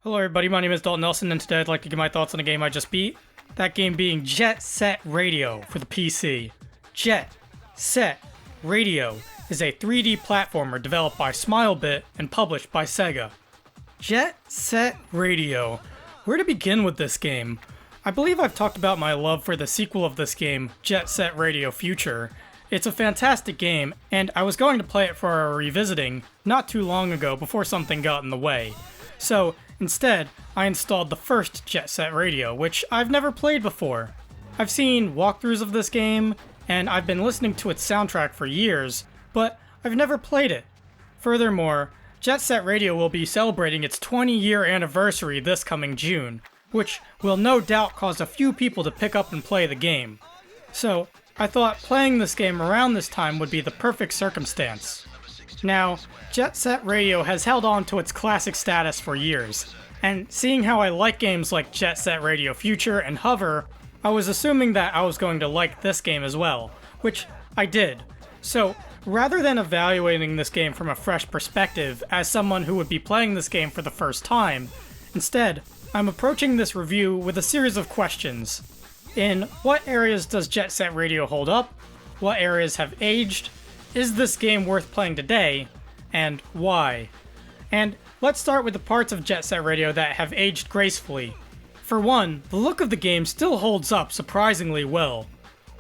Hello everybody, my name is Daulton Nelson, and today I'd like to give my thoughts on a game I just beat. That game being Jet Set Radio for the PC. Jet Set Radio is a 3D platformer developed by Smilebit and published by Sega. Jet Set Radio. Where to begin with this game? I believe I've talked about my love for the sequel of this game, Jet Set Radio Future. It's a fantastic game, and I was going to play it for a revisiting not too long ago before something got in the way. So, instead, I installed the first Jet Set Radio, which I've never played before. I've seen walkthroughs of this game, and I've been listening to its soundtrack for years, but I've never played it. Furthermore, Jet Set Radio will be celebrating its 20-year anniversary this coming June, which will no doubt cause a few people to pick up and play the game. So, I thought playing this game around this time would be the perfect circumstance. Now, Jet Set Radio has held on to its classic status for years, and seeing how I like games like Jet Set Radio Future and Hover, I was assuming that I was going to like this game as well, which I did. So, rather than evaluating this game from a fresh perspective as someone who would be playing this game for the first time, instead, I'm approaching this review with a series of questions. In what areas does Jet Set Radio hold up? What areas have aged? Is this game worth playing today? And why? And let's start with the parts of Jet Set Radio that have aged gracefully. For one, the look of the game still holds up surprisingly well.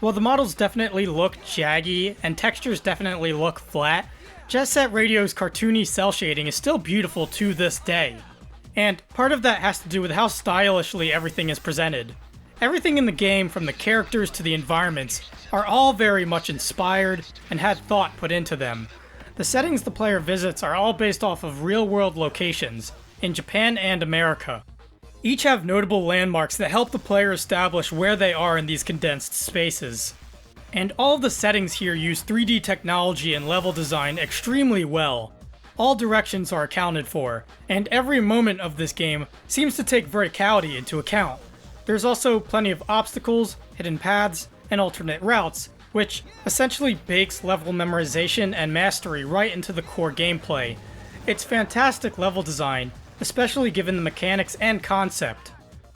While the models definitely look jaggy and textures definitely look flat, Jet Set Radio's cartoony cell shading is still beautiful to this day. And part of that has to do with how stylishly everything is presented. Everything in the game, from the characters to the environments, are all very much inspired and had thought put into them. The settings the player visits are all based off of real-world locations, in Japan and America. Each have notable landmarks that help the player establish where they are in these condensed spaces. And all of the settings here use 3D technology and level design extremely well. All directions are accounted for, and every moment of this game seems to take verticality into account. There's also plenty of obstacles, hidden paths, and alternate routes, which essentially bakes level memorization and mastery right into the core gameplay. It's fantastic level design, especially given the mechanics and concept.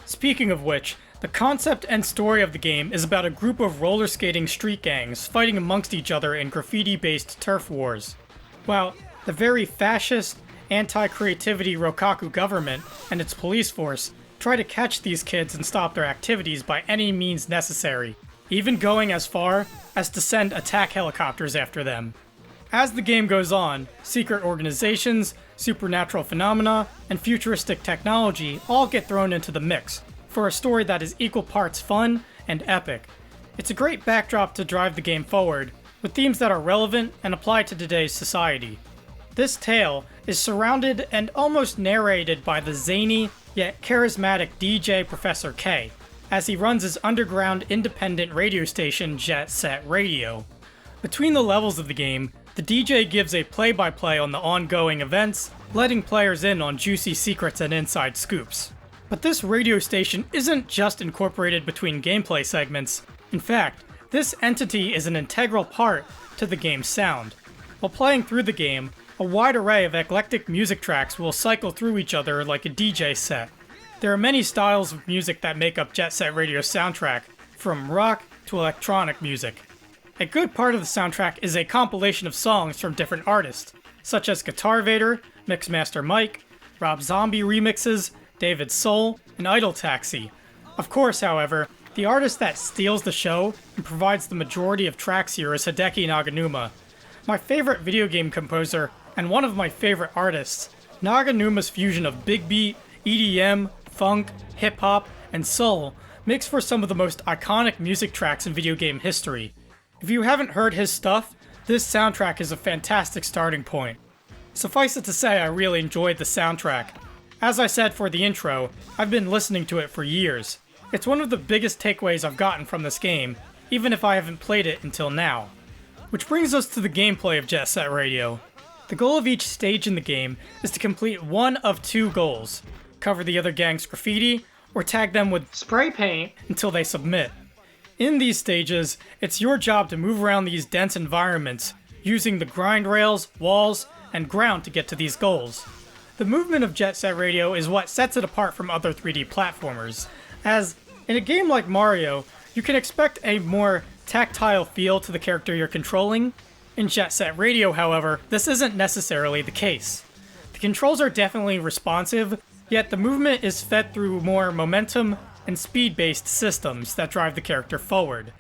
Speaking of which, the concept and story of the game is about a group of roller skating street gangs fighting amongst each other in graffiti-based turf wars. While the very fascist, anti-creativity Rokkaku Government and its police force try to catch these kids and stop their activities by any means necessary, even going as far as to send attack helicopters after them. As the game goes on, secret organizations, supernatural phenomena, and futuristic technology all get thrown into the mix for a story that is equal parts fun and epic. It's a great backdrop to drive the game forward, with themes that are relevant and apply to today's society. This tale is surrounded and almost narrated by the zany yet charismatic DJ Professor K, as he runs his underground independent radio station Jet Set Radio. Between the levels of the game, the DJ gives a play-by-play on the ongoing events, letting players in on juicy secrets and inside scoops. But this radio station isn't just incorporated between gameplay segments. In fact, this entity is an integral part to the game's sound. While playing through the game, a wide array of eclectic music tracks will cycle through each other like a DJ set. There are many styles of music that make up Jet Set Radio's soundtrack, from rock to electronic music. A good part of the soundtrack is a compilation of songs from different artists, such as Guitar Vader, Mixmaster Mike, Rob Zombie remixes, David Soul, and Idle Taxi. Of course, however, the artist that steals the show and provides the majority of tracks here is Hideki Naganuma. My favorite video game composer, and one of my favorite artists, Naganuma's fusion of big beat, EDM, funk, hip-hop, and soul makes for some of the most iconic music tracks in video game history. If you haven't heard his stuff, this soundtrack is a fantastic starting point. Suffice it to say, I really enjoyed the soundtrack. As I said for the intro, I've been listening to it for years. It's one of the biggest takeaways I've gotten from this game, even if I haven't played it until now. Which brings us to the gameplay of Jet Set Radio. The goal of each stage in the game is to complete one of two goals: cover the other gang's graffiti, or tag them with spray paint until they submit. In these stages, it's your job to move around these dense environments, using the grind rails, walls, and ground to get to these goals. the movement of Jet Set Radio is what sets it apart from other 3D platformers, as in a game like Mario, you can expect a more tactile feel to the character you're controlling. In Jet Set Radio, however, this isn't necessarily the case. The controls are definitely responsive, yet the movement is fed through more momentum and speed-based systems that drive the character forward.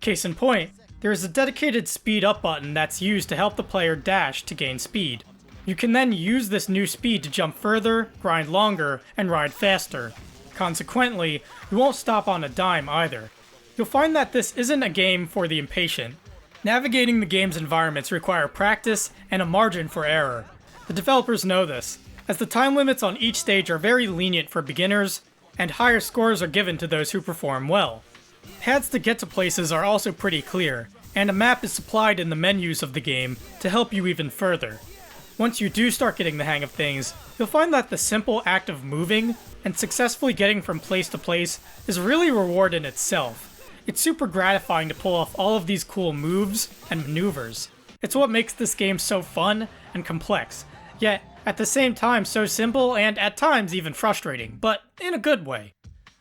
Case in point, there is a dedicated speed up button that's used to help the player dash to gain speed. You can then use this new speed to jump further, grind longer, and ride faster. Consequently, you won't stop on a dime either. You'll find that this isn't a game for the impatient. Navigating the game's environments require practice and a margin for error. The developers know this, as the time limits on each stage are very lenient for beginners, and higher scores are given to those who perform well. Paths to get to places are also pretty clear, and a map is supplied in the menus of the game to help you even further. Once you do start getting the hang of things, you'll find that the simple act of moving and successfully getting from place to place is really a reward in itself. It's super gratifying to pull off all of these cool moves and maneuvers. It's what makes this game so fun and complex, yet at the same time so simple and at times even frustrating, but in a good way.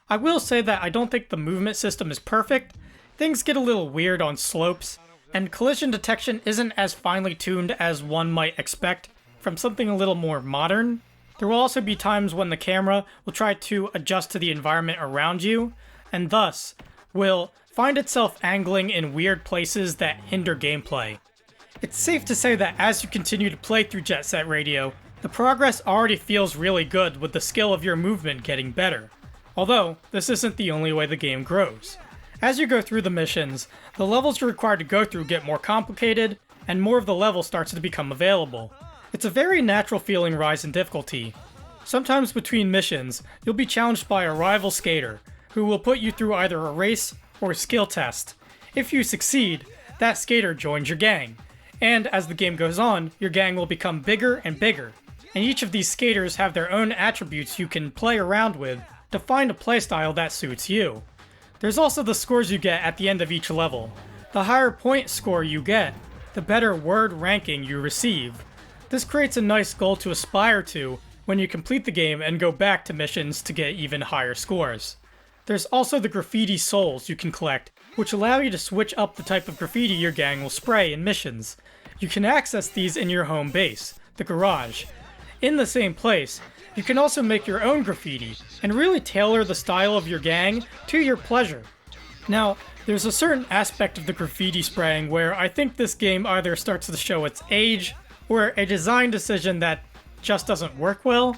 I will say that I don't think the movement system is perfect. Things get a little weird on slopes, and collision detection isn't as finely tuned as one might expect from something a little more modern. There will also be times when the camera will try to adjust to the environment around you, and thus will find itself angling in weird places that hinder gameplay. It's safe to say that as you continue to play through Jet Set Radio, the progress already feels really good with the skill of your movement getting better. Although, this isn't the only way the game grows. As you go through the missions, the levels you're required to go through get more complicated, and more of the level starts to become available. It's a very natural feeling rise in difficulty. Sometimes between missions, you'll be challenged by a rival skater, who will put you through either a race or a skill test. If you succeed, that skater joins your gang, and as the game goes on, your gang will become bigger and bigger, and each of these skaters have their own attributes you can play around with to find a playstyle that suits you. There's also the scores you get at the end of each level. The higher point score you get, the better word ranking you receive. This creates a nice goal to aspire to when you complete the game and go back to missions to get even higher scores. There's also the graffiti souls you can collect, which allow you to switch up the type of graffiti your gang will spray in missions. You can access these in your home base, the garage. In the same place, you can also make your own graffiti, and really tailor the style of your gang to your pleasure. Now, there's a certain aspect of the graffiti spraying where I think this game either starts to show its age, or a design decision that just doesn't work well.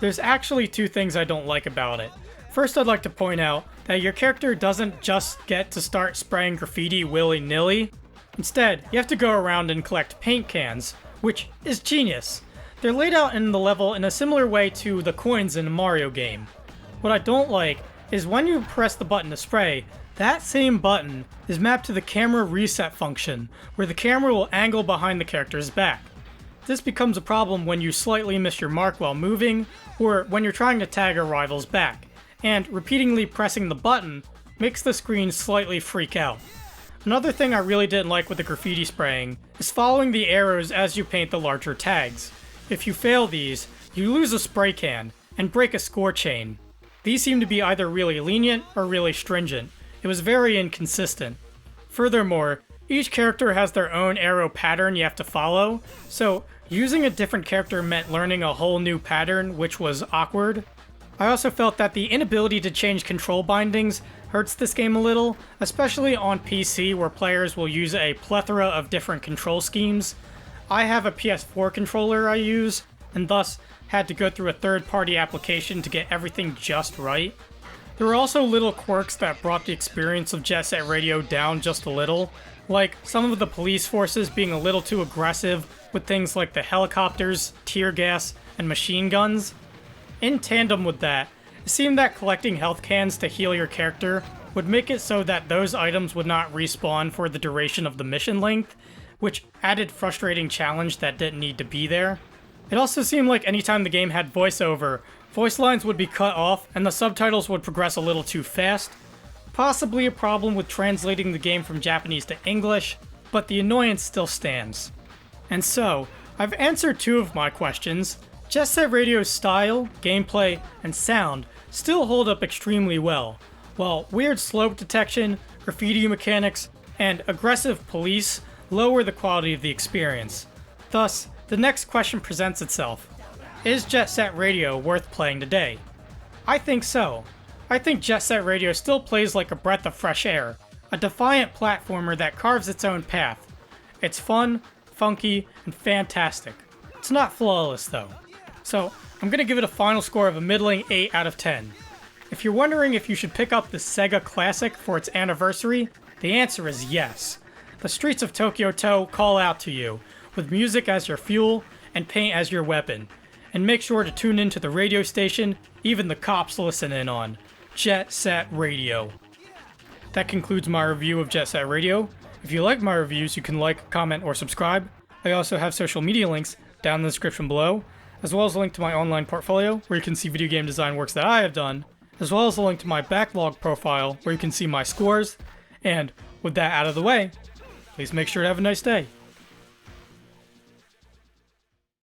There's actually two things I don't like about it. First, I'd like to point out that your character doesn't just get to start spraying graffiti willy-nilly. Instead, you have to go around and collect paint cans, which is genius. They're laid out in the level in a similar way to the coins in a Mario game. What I don't like is when you press the button to spray, that same button is mapped to the camera reset function, where the camera will angle behind the character's back. This becomes a problem when you slightly miss your mark while moving, or when you're trying to tag a rival's back, and repeatedly pressing the button makes the screen slightly freak out. Another thing I really didn't like with the graffiti spraying is following the arrows as you paint the larger tags. If you fail these, you lose a spray can, and break a score chain. These seem to be either really lenient or really stringent. It was very inconsistent. Furthermore, each character has their own arrow pattern you have to follow, so using a different character meant learning a whole new pattern, which was awkward. I also felt that the inability to change control bindings hurts this game a little, especially on PC where players will use a plethora of different control schemes. I have a PS4 controller I use, and thus had to go through a third-party application to get everything just right. There were also little quirks that brought the experience of Jet Set Radio down just a little, like some of the police forces being a little too aggressive with things like the helicopters, tear gas, and machine guns. In tandem with that, it seemed that collecting health cans to heal your character would make it so that those items would not respawn for the duration of the mission length, which added frustrating challenge that didn't need to be there. It also seemed like anytime the game had voiceover, voice lines would be cut off and the subtitles would progress a little too fast. Possibly a problem with translating the game from Japanese to English, but the annoyance still stands. And so, I've answered two of my questions. Jet Set Radio's style, gameplay, and sound still hold up extremely well, while weird slope detection, graffiti mechanics, and aggressive police lower the quality of the experience. Thus, the next question presents itself. Is Jet Set Radio worth playing today? I think so. I think Jet Set Radio still plays like a breath of fresh air, a defiant platformer that carves its own path. It's fun, funky, and fantastic. It's not flawless though. So, I'm gonna give it a final score of a middling 8 out of 10. If you're wondering if you should pick up the Sega Classic for its anniversary, the answer is yes. The streets of Tokyo To call out to you, with music as your fuel and paint as your weapon. And make sure to tune into the radio station even the cops listen in on, Jet Set Radio. That concludes my review of Jet Set Radio. If you like my reviews, you can like, comment, or subscribe. I also have social media links down in the description below, as well as a link to my online portfolio, where you can see video game design works that I have done, as well as a link to my Backloggd profile, where you can see my scores. And with that out of the way, please make sure to have a nice day.